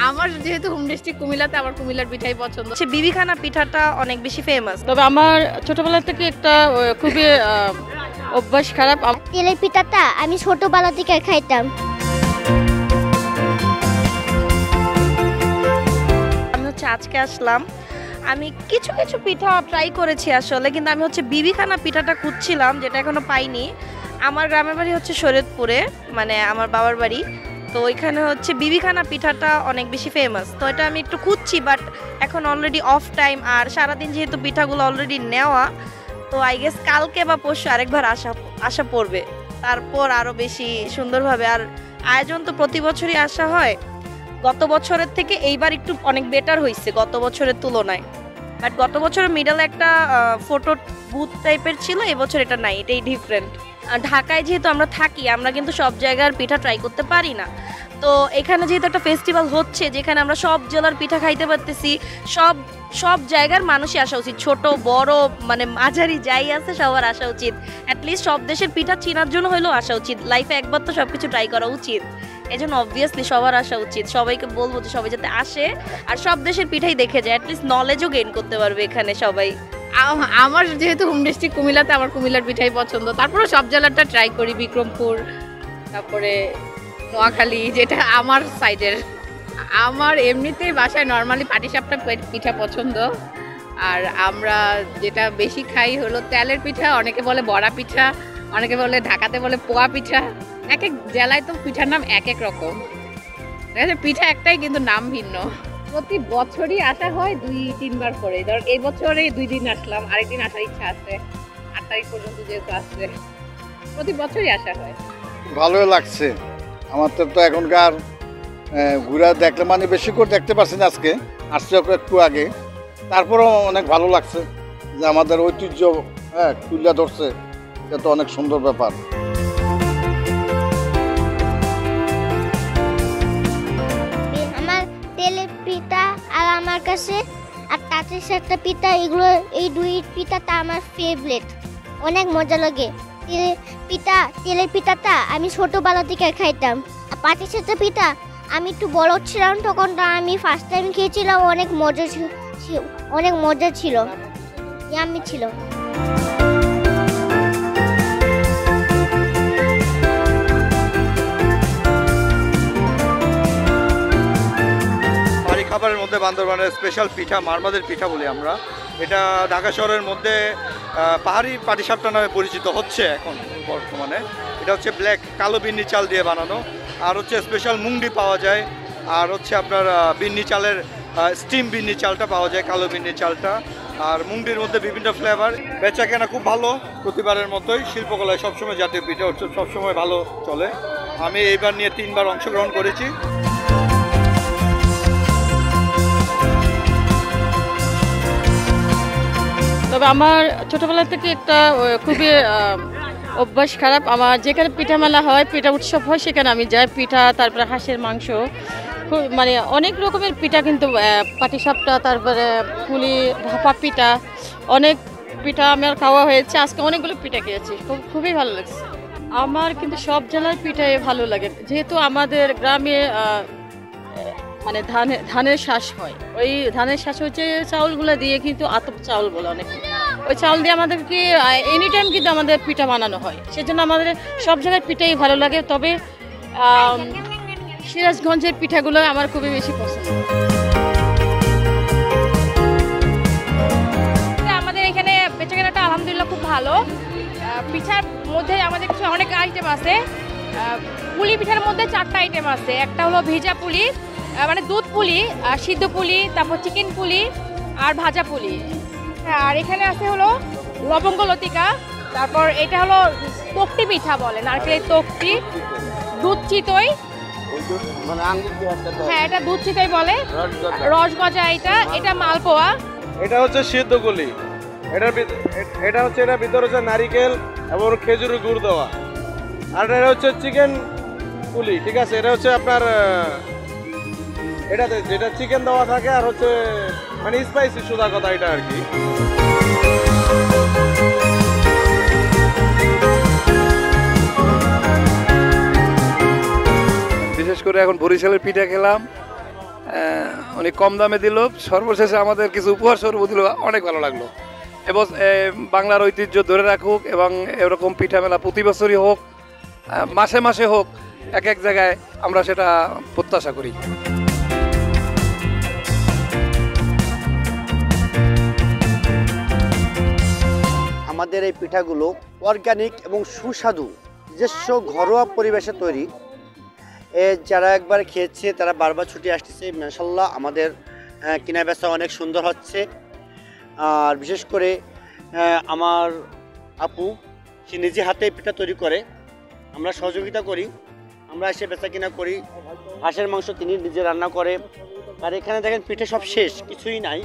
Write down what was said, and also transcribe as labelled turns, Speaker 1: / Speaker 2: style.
Speaker 1: আমার যেহেতু home district কুমিল্লাতে, আমার কুমিল্লার পিঠাই পছন্দ।
Speaker 2: বিবিখানা পিঠাটা অনেক বেশি ফেমাস।
Speaker 3: তবে আমার ছোটবেলা থেকে একটা খুবই অভ্যাস খারাপ।
Speaker 4: তেলের পিঠাটা আমি ছোটবেলা থেকে খাইতাম।
Speaker 2: আমি হচ্ছে আজকে আসলাম, আমি কিছু কিছু পিঠা ট্রাই করেছি আসলে, কিন্তু আমি হচ্ছে বিবিখানা পিঠাটা খুঁজছিলাম, যেটা এখনো পাইনি। আমার গ্রামের বাড়ি হচ্ছে শরীয়তপুরে, মানে আমার বাবার বাড়ি। তো ওইখানে হচ্ছে বিবিখানা পিঠাটা অনেক বেশি ফেমাস। তো এটা আমি একটু খুঁজছি, বাট এখন অলরেডি অফ টাইম, আর সারাদিন যেহেতু পিঠাগুলো অলরেডি নেওয়া, তো আই গেস কালকে বা পরশু আরেকবার আসা পড়বে, তারপর আরও বেশি সুন্দরভাবে। আর আয়োজন তো প্রতি বছরই আসা হয়, গত বছরের থেকে এইবার একটু অনেক বেটার হয়েছে গত বছরের তুলনায়। বাট গত বছরের মিডলে একটা ফটো বুথ টাইপের ছিল, এবছর এটা নাই, এটাই ডিফারেন্ট। ঢাকায় যেহেতু আমরা থাকি, আমরা কিন্তু সব জায়গার পিঠা ট্রাই করতে পারি না। তো এখানে যেহেতু একটা ফেস্টিভ্যাল হচ্ছে, যেখানে আমরা সব জেলার পিঠা খাইতে পারতেছি, সব জায়গার মানুষই আসা উচিত, ছোট বড় মানে মাঝারি যাই আছে সবার আসা উচিত। অ্যাটলিস্ট সব দেশের পিঠা চেনার জন্য হলেও আসা উচিত। লাইফে একবার তো সব কিছু ট্রাই করা উচিত, এই জন্য অবভিয়াসলি সবার আসা উচিত। সবাইকে বলবো যে সবাই যাতে আসে আর সব দেশের পিঠাই দেখে যায়, অ্যাটলিস্ট নলেজও গেইন করতে পারবে এখানে সবাই।
Speaker 1: আমার যেহেতু হোম ডিস্ট্রিক্ট কুমিল্লাতে, আমার কুমিল্লার পিঠাই পছন্দ। তারপরে সব জেলাটা ট্রাই করি, বিক্রমপুর, তারপরে নোয়াখালী, যেটা আমার সাইডের। আমার এমনিতেই বাসায় নর্মালি পাটিসাপটা পিঠা পছন্দ। আর আমরা যেটা বেশি খাই হলো তেলের পিঠা, অনেকে বলে বড়া পিঠা, অনেকে বলে ঢাকাতে বলে পোয়া পিঠা। এক এক জেলায় তো পিঠার নাম এক এক রকম, ঠিক আছে? পিঠা একটাই কিন্তু নাম ভিন্ন। প্রতি বছরই আসা হয় 2-3 বার করে। ধর এই বছরে 2 দিন আসলাম, আরেকদিন আসার ইচ্ছা আছে, 8 তারিখ পর্যন্ত যেহেতু আসছে, প্রতি বছরই আসা হয়।
Speaker 5: ভালোই লাগছে আমার তো এখনকার ঘুরা দেখলে মানে বেশি করে দেখতে পাচ্ছি না, আজকে আসছে একটু আগে, তারপরেও অনেক ভালো লাগছে যে আমাদের ঐতিহ্য তুলে ধরছে, এটা তো অনেক সুন্দর ব্যাপার।
Speaker 4: আমার তেলের পিঠা আর আমার কাছে আর তাঁতের একটা পিঠা, এগুলো এই দুই পিঠাটা আমার ফেভারিট, অনেক মজা লাগে। তেলের পিঠাটা আমি ছোটবেলা থেকে খাইতাম। আর পাটি সাপটা পিঠা আমি একটু বড় ছিলাম তখন, আমি ফার্স্ট টাইম খেয়েছিলাম, অনেক মজা ছিল, ইয়াম্মি ছিল।
Speaker 6: খাবারের মধ্যে বান্দরবানের স্পেশাল পিঠা মারমাদের পিঠা বলি আমরা। এটা ঢাকা শহরের মধ্যে পাহাড়ি পাটিসাপটা নামে পরিচিত হচ্ছে এখন বর্তমানে। এটা হচ্ছে ব্ল্যাক কালো বিন্নি চাল দিয়ে বানানো, আর হচ্ছে স্পেশাল মুংডি পাওয়া যায়, আর হচ্ছে আপনার বিন্নি চালের স্টিম বিন্নি চালটা পাওয়া যায়, কালো বিন্নি চালটা। আর মুংডির মধ্যে বিভিন্ন ফ্লেভার, বেচা কেনা খুব ভালো প্রতিবারের মতোই। শিল্পকলায় সবসময় জাতীয় পিঠা উৎসব সবসময় ভালো চলে। আমি এইবার নিয়ে 3 বার অংশগ্রহণ করেছি।
Speaker 3: তবে আমার ছোটবেলা থেকে একটা খুবই অভ্যাস খারাপ। আমার যেখানে পিঠা মেলা হয়, পিঠা উৎসব হয়, সেখানে আমি যাই। পিঠা, তারপরে হাঁসের মাংস, মানে অনেক রকমের পিঠা, কিন্তু পাটিসাপটা, তারপরে পুলি, ভাপা পিঠা, অনেক পিঠা আমার খাওয়া হয়েছে। আজকে অনেকগুলো পিঠা খেয়েছি, খুবই ভালো লাগছে। আমার কিন্তু সব জেলার পিঠাই ভালো লাগে, যেহেতু আমাদের গ্রামে মানে ধানের শ্বাস হয়। ওই ধানের শ্বাস হচ্ছে চাউলগুলো দিয়ে, কিন্তু আতপ চাউল বলে অনেকে, ওই চাউল দিয়ে আমাদেরকে এনি টাইম কিন্তু আমাদের পিঠা বানানো হয়। সেজন্য আমাদের সব জায়গার পিঠাই ভালো লাগে। তবে সিরাজগঞ্জের পিঠাগুলো আমার খুবই বেশি পছন্দ।
Speaker 7: আমাদের এখানে বেচাকেনাটা আলহামদুলিল্লাহ খুব ভালো। পিঠার মধ্যে আমাদের কিছু অনেক আইটেম আছে। পুলি পিঠার মধ্যে 4টা আইটেম আছে। একটা হলো ভেজা পুলি, মানে দুধ পুলি, সিদ্ধ পুলি, তারপর চিকেন পুলি আর ভাজা পুলি। আর এখানে আছে হলো লবঙ্গ লতিকা, তারপর এটা হলো তক্তি পিঠা বলে, নারকেলের তক্তি, দুধ চিতই, হ্যাঁ এটা দুধ চিতই বলে, রসগজা, এটা মালপোয়া।
Speaker 8: এটা হচ্ছে সিদ্ধ পুলি, এটা হচ্ছে এটা ভিতরে হচ্ছে নারিকেল এবং খেজুরের গুড় দেওয়া। আর এটা হচ্ছে চিকেন পুলি, ঠিক আছে? এটা হচ্ছে আপনার এটাতে যেটা চিকেন দেওয়া থাকে, আর হচ্ছে মানে স্পাইসি সোজা কথা এটা আর কি।
Speaker 9: বিশেষ করে এখন বরিশালের পিঠা খেলাম, অনেক কম দামে দিল, সর্বশেষে আমাদের কিছু উপহার স্বরূপ দিল, অনেক ভালো লাগলো। এবং বাংলার ঐতিহ্য ধরে রাখুক এবং এরকম পিঠা মেলা প্রতি বছরই হোক, মাসে মাসে হোক, এক এক জায়গায় আমরা সেটা প্রত্যাশা করি।
Speaker 10: আমাদের এই পিঠাগুলো অর্গানিক এবং সুস্বাদু, নিজস্ব ঘরোয়া পরিবেশে তৈরি। যারা একবার খেয়েছে তারা বারবার ছুটে আসতেছে। মাশাআল্লাহ আমাদের কেনা বেচা অনেক সুন্দর হচ্ছে। আর বিশেষ করে আমার আপু, সে নিজে হাতে পিঠা তৈরি করে, আমরা সহযোগিতা করি, আমরা এসে বেচা কিনা করি। হাঁসের মাংস তিনি নিজে রান্না করে। আর এখানে দেখেন পিঠে সব শেষ, কিছুই নাই।